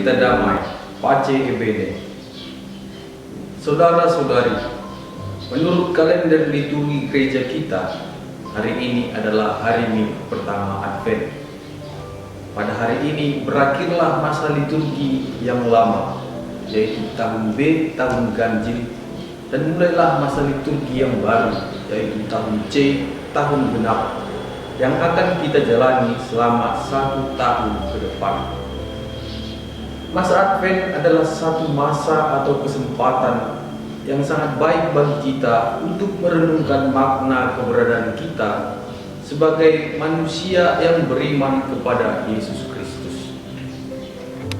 berita damai, Pace Ebene. Saudara-saudari, menurut kalender liturgi gereja kita, hari ini adalah hari Minggu pertama Advent. Pada hari ini berakhirlah masa liturgi yang lama, yaitu tahun B, tahun ganjil, dan mulailah masa liturgi yang baru, yaitu tahun C, tahun genap, yang akan kita jalani selama 1 tahun ke depan. Masa Advent adalah satu masa atau kesempatan yang sangat baik bagi kita untuk merenungkan makna keberadaan kita sebagai manusia yang beriman kepada Yesus Kristus.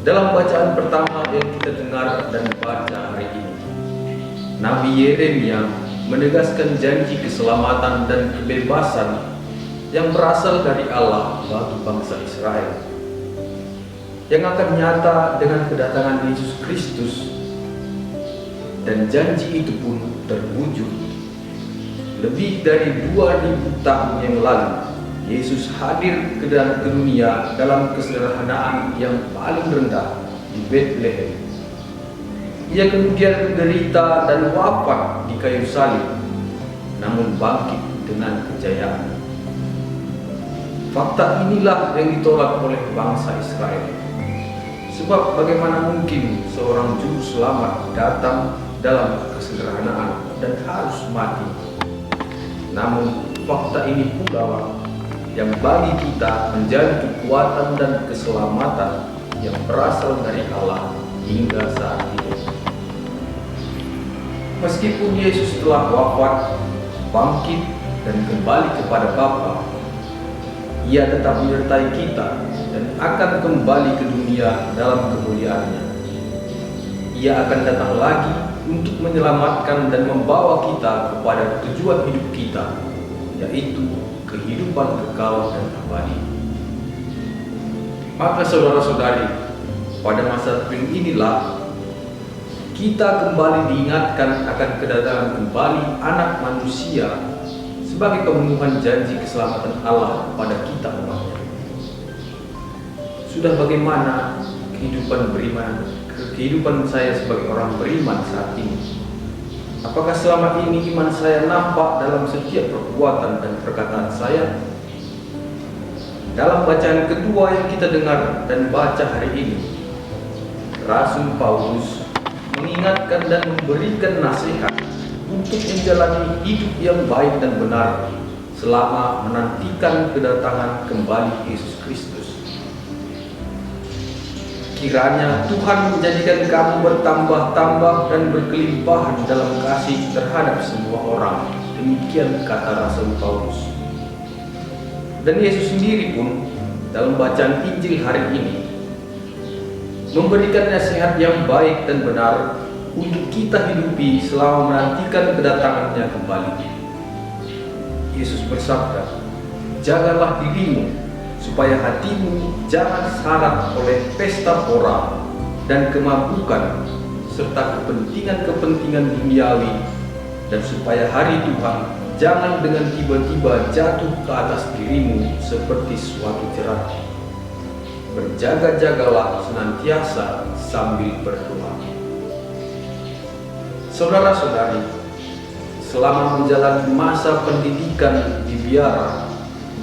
Dalam bacaan pertama yang kita dengar dan baca hari ini, Nabi Yeremia menegaskan janji keselamatan dan kebebasan yang berasal dari Allah bagi bangsa Israel, yang akan nyata dengan kedatangan Yesus Kristus, dan janji itu pun terwujud. Lebih dari 2000 tahun yang lalu, Yesus hadir ke dunia dalam kesederhanaan yang paling rendah di Bethlehem. Ia kemudian menderita dan wafat di kayu salib, namun bangkit dengan kejayaan. Fakta inilah yang ditolak oleh bangsa Israel. Sebab bagaimana mungkin seorang juru selamat datang dalam kesederhanaan dan harus mati? Namun fakta ini pula yang bagi kita menjadi kekuatan dan keselamatan yang berasal dari Allah hingga saat ini. Meskipun Yesus telah wafat, bangkit, dan kembali kepada Bapa, Ia tetap menyertai kita dan akan kembali ke dunia dalam kemuliaannya. Ia akan datang lagi untuk menyelamatkan dan membawa kita kepada tujuan hidup kita, yaitu kehidupan kekal dan abadi. Maka saudara-saudari, pada masa Advent inilah kita kembali diingatkan akan kedatangan kembali Anak Manusia sebagai pemenuhan janji keselamatan Allah kepada kita umatnya. Sudah bagaimana kehidupan saya sebagai orang beriman saat ini? Apakah selama ini iman saya nampak dalam setiap perbuatan dan perkataan saya? Dalam bacaan kedua yang kita dengar dan baca hari ini, Rasul Paulus mengingatkan dan memberikan nasihat untuk menjalani hidup yang baik dan benar selama menantikan kedatangan kembali Yesus Kristus. Kiranya Tuhan menjadikan kamu bertambah-tambah dan berkelimpahan dalam kasih terhadap semua orang. Demikian kata Rasul Paulus. Dan Yesus sendiri pun dalam bacaan Injil hari ini memberikan nasihat yang baik dan benar untuk kita hidupi selama menantikan kedatangannya kembali. Yesus bersabda, "Jagalah dirimu supaya hatimu jangan syarat oleh pesta pora dan kemabukan serta kepentingan-kepentingan duniawi, dan supaya hari Tuhan jangan dengan tiba-tiba jatuh ke atas dirimu seperti suatu jerat. Berjaga-jagalah senantiasa sambil berdoa." Saudara-saudari, selama menjalani masa pendidikan di biara,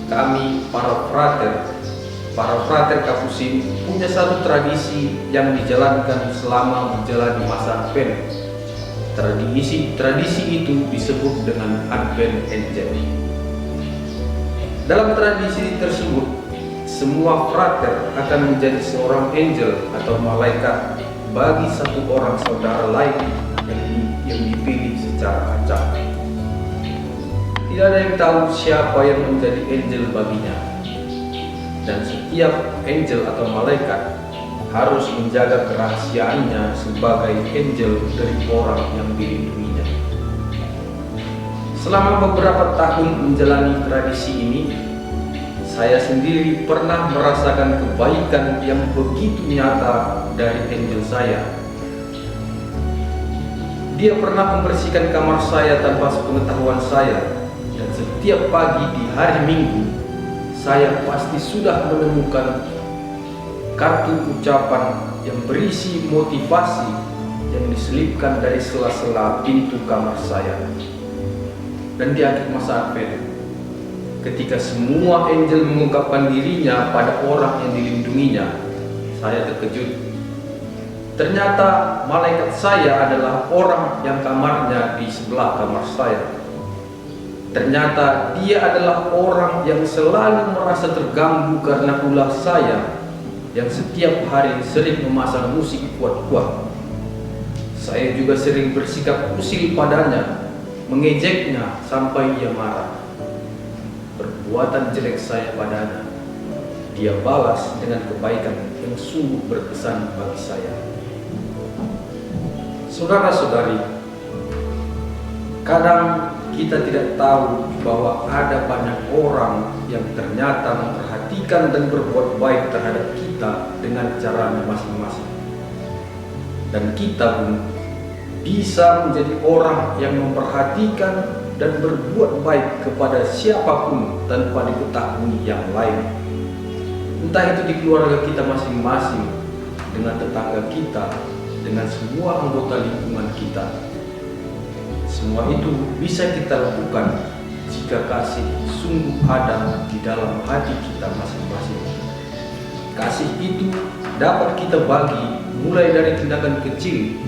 kami para frater Kapusin punya satu tradisi yang dijalankan selama menjalani masa Advent. Tradisi itu disebut dengan Advent Angel. Dalam tradisi tersebut, semua frater akan menjadi seorang angel atau malaikat bagi satu orang saudara lain yang dipilih secara acak. Tidak ada yang tahu siapa yang menjadi angel baginya, dan setiap angel atau malaikat harus menjaga kerahasiaannya sebagai angel dari orang yang dilindunginya. Selama beberapa tahun menjalani tradisi ini, saya sendiri pernah merasakan kebaikan yang begitu nyata dari angel saya. Dia pernah membersihkan kamar saya tanpa sepengetahuan saya, dan setiap pagi di hari Minggu, saya pasti sudah menemukan kartu ucapan yang berisi motivasi yang diselipkan dari sela-sela pintu kamar saya. Dan di akhir masa Advent, ketika semua angel mengungkapkan dirinya pada orang yang dilindunginya, saya terkejut. Ternyata malaikat saya adalah orang yang kamarnya di sebelah kamar saya. Ternyata dia adalah orang yang selalu merasa terganggu karena ulah saya yang setiap hari sering memasang musik kuat-kuat. Saya juga sering bersikap usil padanya, mengejeknya sampai ia marah. Perbuatan jelek saya padanya, dia balas dengan kebaikan yang sungguh berkesan bagi saya. Saudara-saudari, kadang kita tidak tahu bahwa ada banyak orang yang ternyata memperhatikan dan berbuat baik terhadap kita dengan caranya masing-masing. Dan kita pun bisa menjadi orang yang memperhatikan dan berbuat baik kepada siapapun tanpa diketahui yang lain. Entah itu di keluarga kita masing-masing, dengan tetangga kita, dengan semua anggota lingkungan kita. Semua itu bisa kita lakukan jika kasih sungguh ada di dalam hati kita masing-masing. Kasih itu dapat kita bagi mulai dari tindakan kecil,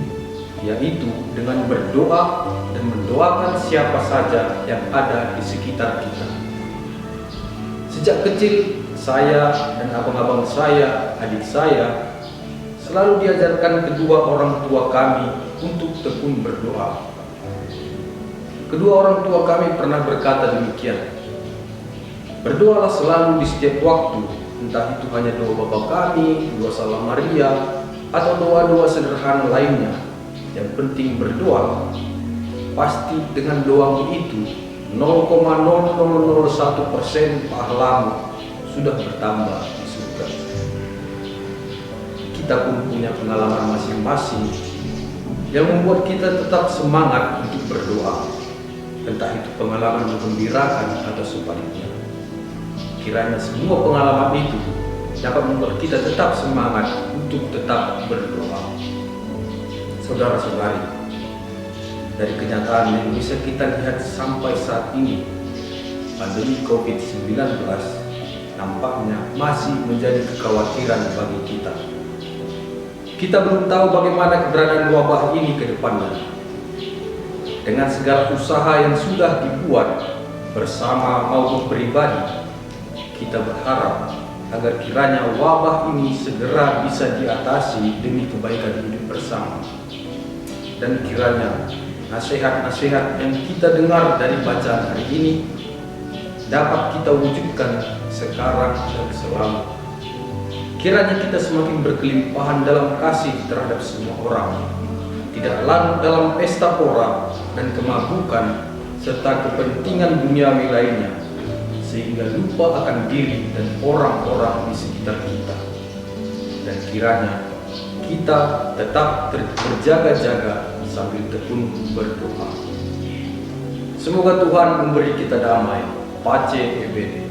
yaitu dengan berdoa dan mendoakan siapa saja yang ada di sekitar kita. Sejak kecil, saya dan abang-abang saya, adik saya, selalu diajarkan kedua orang tua kami untuk tekun berdoa. Kedua orang tua kami pernah berkata demikian, berdoalah selalu di setiap waktu, entah itu hanya doa Bapa kami, doa Salam Maria, atau doa-doa sederhana lainnya. Yang penting berdoa. Pasti dengan doamu itu 0,0001% pahalamu sudah bertambah di surga. Kita pun punya pengalaman masing-masing yang membuat kita tetap semangat untuk berdoa. Entah itu pengalaman menggembirakan atau sebaliknya. Kiranya semua pengalaman itu dapat membuat kita tetap semangat untuk tetap berdoa. Saudara-saudari, dari kenyataan yang bisa kita lihat sampai saat ini, pandemi COVID-19 nampaknya masih menjadi kekhawatiran bagi kita. Kita belum tahu bagaimana keberadaan wabah ini ke depannya. Dengan segala usaha yang sudah dibuat bersama maupun pribadi, kita berharap agar kiranya wabah ini segera bisa diatasi demi kebaikan hidup bersama. Dan kiranya nasihat-nasihat yang kita dengar dari bacaan hari ini dapat kita wujudkan sekarang dan selalu. Kiranya kita semakin berkelimpahan dalam kasih terhadap semua orang, tidak larut dalam pesta pora dan kemabukan serta kepentingan duniawi lainnya, sehingga lupa akan diri dan orang-orang di sekitar kita. Dan kiranya kita tetap berjaga-jaga sambil tekun berdoa. Semoga Tuhan memberi kita damai. Pace ebede.